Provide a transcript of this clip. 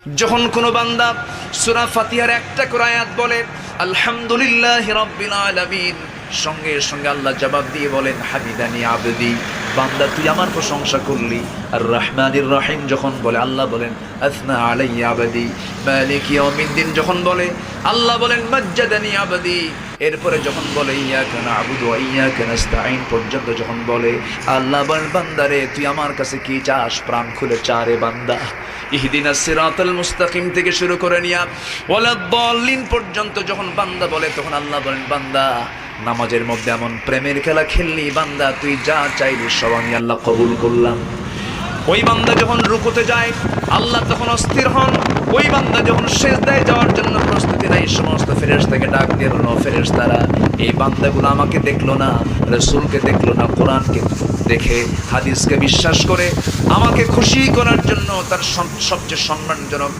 যখন কোনো বান্দা সূরা ফাতিহার একটা করে আয়াত বলে আলহামদুলিল্লাহি রাব্বিল আলামিন, সঙ্গে সঙ্গে আল্লাহ জবাব দিয়ে বলেন হামিদানি আবদি, বান্দা তুই আমার প্রশংসা করলি। আর রহমানির রহিম যখন বলে আল্লাহ বলেন আসনা আলাইয়া আবদি। মালিক ইয়াউমিদ্দিন যখন বলে আল্লাহ বলেন মাজ্জাদানি আবদি। এরপরে যখন বলে ইয়াকা না'বুদু ওয়া ইয়াকা নাস্তাঈন পর্যন্ত যখন বলে আল্লাহ বলেন বান্দারে তুই আমার কাছে কি চাস, প্রাণ খুলে চারে বান্দা। ইহদিনাস সিরাতাল মুস্তাকিম থেকে শুরু করে নিয়া ওয়ালাদ-দাল্লিন পর্যন্ত যখন বান্দা বলে তখন আল্লাহ বলেন বান্দা নামাজের মধ্যে এমন প্রেমের খেলা খেললি বান্দা, তুই যা চাইলি সব আমি আল্লাহ কবুল করলাম। ওই বান্দা যখন রুকুতে যায় আল্লাহ তখন অস্থির হন। ওই বান্দা যখন সিজদায় যাওয়ার জন্য প্রস্তুতি নেয় সমস্ত ফেরেশতাকে ডাক দিয়ে বলল ফেরেশতারা এই বান্দাগুলো আমাকে দেখলো না, রাসূলকে দেখলো না, কোরআনকে দেখে হাদিসকে বিশ্বাস করে আমাকে খুশি করার জন্য তার সবচেয়ে সম্মানজনক